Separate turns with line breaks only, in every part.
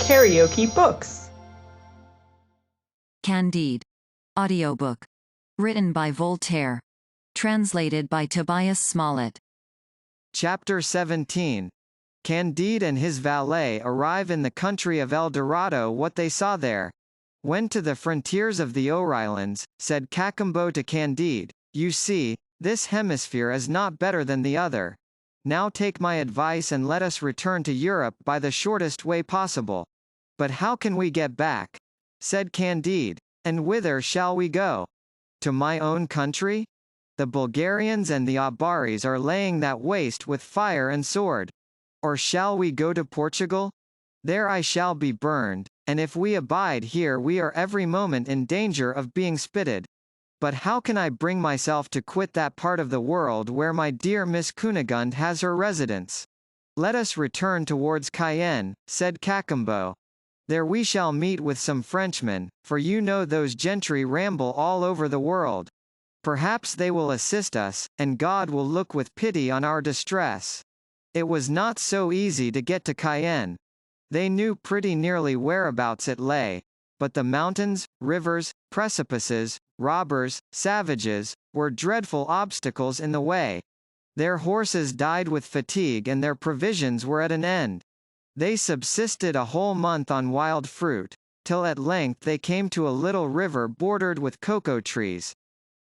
KaraokeBooks.
Candide. Audiobook. Written by Voltaire. Translated by Tobias Smollett.
Chapter 17. Candide and his valet arrive in the country of El Dorado. What they saw there. When to the frontiers of the Oreillons, said Cacambo to Candide, "You see, this hemisphere is not better than the other. Now take my advice and let us return to Europe by the shortest way possible." "But how can we get back?" said Candide. "And whither shall we go? To my own country? The Bulgarians and the Abaris are laying that waste with fire and sword. Or shall we go to Portugal? There I shall be burned, and if we abide here we are every moment in danger of being spitted. But how can I bring myself to quit that part of the world where my dear Miss Cunegonde has her residence?" "Let us return towards Cayenne," said Cacambo. "There we shall meet with some Frenchmen, for you know those gentry ramble all over the world. Perhaps they will assist us, and God will look with pity on our distress." It was not so easy to get to Cayenne. They knew pretty nearly whereabouts it lay, but the mountains, rivers, precipices, robbers, savages, were dreadful obstacles in the way. Their horses died with fatigue and their provisions were at an end. They subsisted a whole month on wild fruit, till at length they came to a little river bordered with cocoa trees,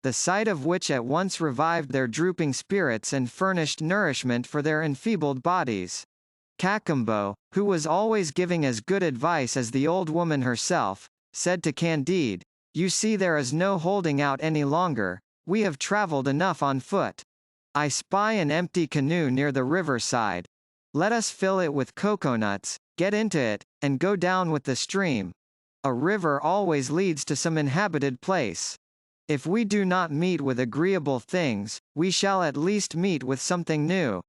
the sight of which at once revived their drooping spirits and furnished nourishment for their enfeebled bodies. Cacambo, who was always giving as good advice as the old woman herself, said to Candide, "You see there is no holding out any longer, we have travelled enough on foot. I spy an empty canoe near the river side. Let us fill it with coconuts, get into it, and go down with the stream. A river always leads to some inhabited place. If we do not meet with agreeable things, we shall at least meet with something new."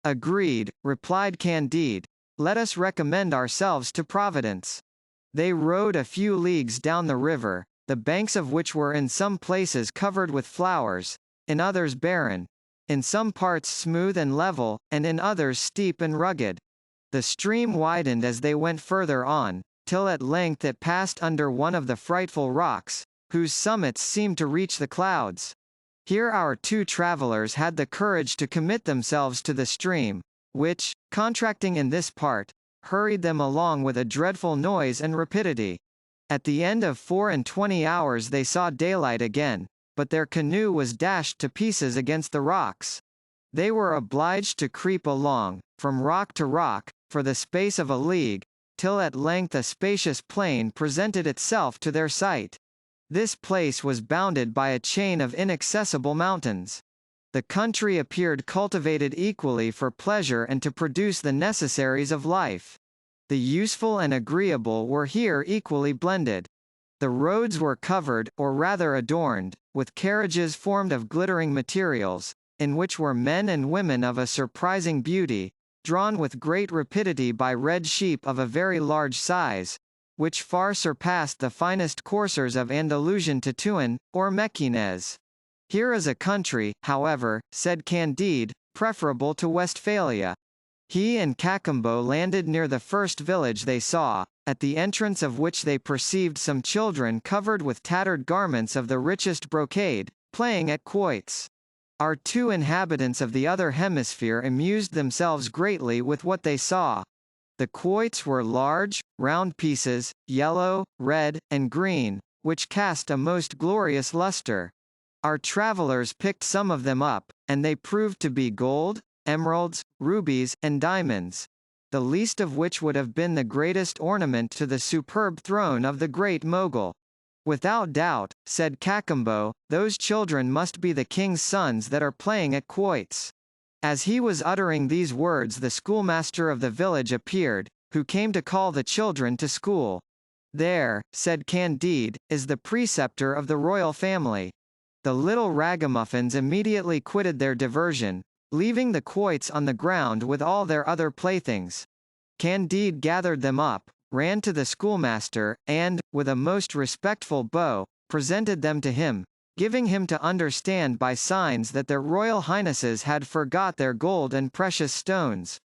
"Agreed," replied Candide. "Let us recommend ourselves to Providence." They rowed a few leagues down the river, the banks of which were in some places covered with flowers, in others barren, in some parts smooth and level, and in others steep and rugged. The stream widened as they went further on, till at length it passed under one of the frightful rocks, whose summits seemed to reach the clouds. Here our two travelers had the courage to commit themselves to the stream, which, contracting in this part, hurried them along with a dreadful noise and rapidity. At the end of 24 hours they saw daylight again, but their canoe was dashed to pieces against the rocks. They were obliged to creep along, from rock to rock, for the space of a league, till at length a spacious plain presented itself to their sight. This place was bounded by a chain of inaccessible mountains. The country appeared cultivated equally for pleasure and to produce the necessaries of life. The useful and agreeable were here equally blended. The roads were covered, or rather adorned, with carriages formed of glittering materials, in which were men and women of a surprising beauty, drawn with great rapidity by red sheep of a very large size, which far surpassed the finest coursers of Andalusian Tetuan, or Mequinez. "Here is a country, however," said Candide, "preferable to Westphalia." He and Cacambo landed near the first village they saw, at the entrance of which they perceived some children covered with tattered garments of the richest brocade, playing at quoits. Our two inhabitants of the other hemisphere amused themselves greatly with what they saw. The quoits were large, round pieces, yellow, red, and green, which cast a most glorious lustre. Our travelers picked some of them up, and they proved to be gold, emeralds, rubies, and diamonds, the least of which would have been the greatest ornament to the superb throne of the great Mogul. "Without doubt," said Cacambo, "those children must be the king's sons that are playing at quoits." As he was uttering these words the schoolmaster of the village appeared, who came to call the children to school. "There," said Candide, "is the preceptor of the royal family." The little ragamuffins immediately quitted their diversion, leaving the quoits on the ground with all their other playthings. Candide gathered them up, ran to the schoolmaster, and, with a most respectful bow, presented them to him, giving him to understand by signs that their royal highnesses had forgot their gold and precious stones.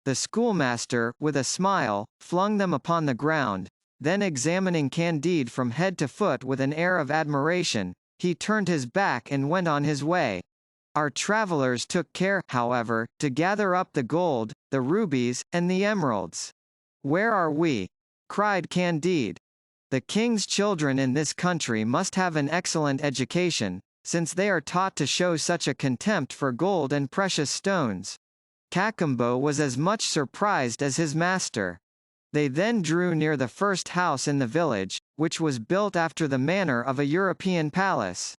The schoolmaster, with a smile, flung them upon the ground. Then examining Candide from head to foot with an air of admiration, he turned his back and went on his way. Our travelers took care, however, to gather up the gold, the rubies, and the emeralds. "Where are we?" cried Candide. "The king's children in this country must have an excellent education, since they are taught to show such a contempt for gold and precious stones." Cacambo was as much surprised as his master. They then drew near the first house in the village, which was built after the manner of a European palace.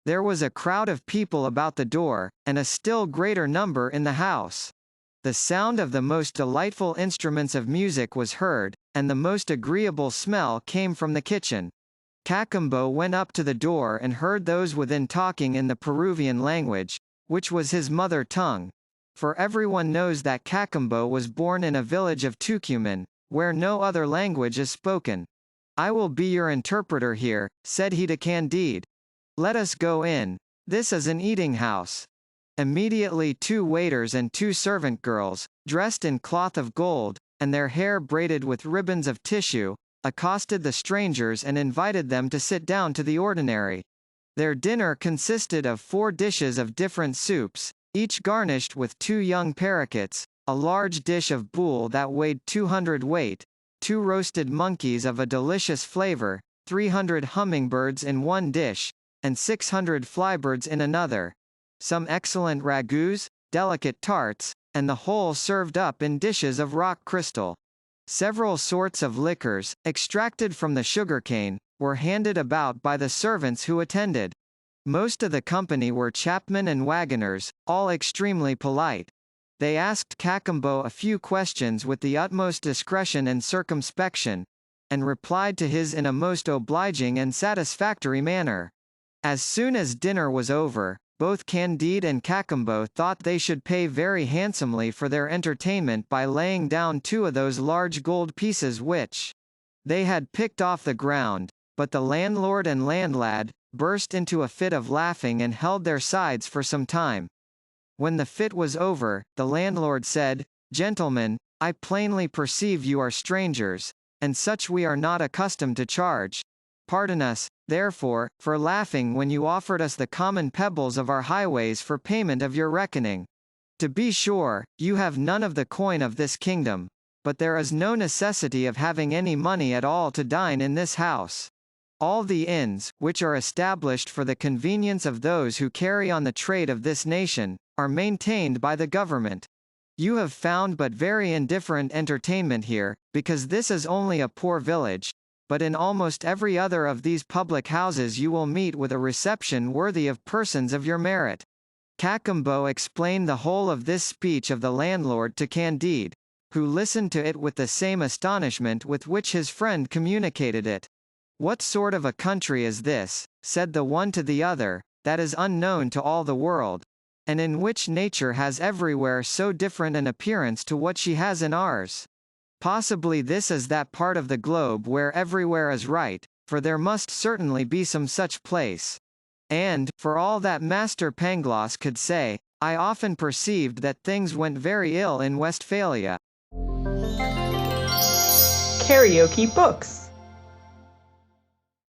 There was a crowd of people about the door, and a still greater number in the house. The sound of the most delightful instruments of music was heard, and the most agreeable smell came from the kitchen. Cacambo went up to the door and heard those within talking in the Peruvian language, which was his mother tongue. For everyone knows that Cacambo was born in a village of Tucumán, where no other language is spoken. "I will be your interpreter here," said he to Candide. "Let us go in. This is an eating house." Immediately 2 waiters and 2 servant girls, dressed in cloth of gold, and their hair braided with ribbons of tissue, accosted the strangers and invited them to sit down to the ordinary. Their dinner consisted of 4 dishes of different soups, each garnished with 2 young parakeets, a large dish of boule that weighed 200 weight, 2 roasted monkeys of a delicious flavor, 300 hummingbirds in one dish, and 600 flybirds in another, some excellent ragouts, delicate tarts, and the whole served up in dishes of rock crystal. Several sorts of liquors, extracted from the sugarcane, were handed about by the servants who attended. Most of the company were chapmen and wagoners, all extremely polite. They asked Cacambo a few questions with the utmost discretion and circumspection, and replied to his in a most obliging and satisfactory manner. As soon as dinner was over, both Candide and Cacambo thought they should pay very handsomely for their entertainment by laying down 2 of those large gold pieces which they had picked off the ground, but the landlord and landlad burst into a fit of laughing and held their sides for some time. When the fit was over, the landlord said, "Gentlemen, I plainly perceive you are strangers, and such we are not accustomed to charge. Pardon us, therefore, for laughing when you offered us the common pebbles of our highways for payment of your reckoning. To be sure, you have none of the coin of this kingdom, but there is no necessity of having any money at all to dine in this house. All the inns, which are established for the convenience of those who carry on the trade of this nation, are maintained by the government. You have found but very indifferent entertainment here, because this is only a poor village, but in almost every other of these public houses you will meet with a reception worthy of persons of your merit." Cacambo explained the whole of this speech of the landlord to Candide, who listened to it with the same astonishment with which his friend communicated it. "What sort of a country is this," said the one to the other, "that is unknown to all the world, and in which nature has everywhere so different an appearance to what she has in ours? Possibly this is that part of the globe where everywhere is right, for there must certainly be some such place. And, for all that Master Pangloss could say, I often perceived that things went very ill in Westphalia."
Karaoke Books.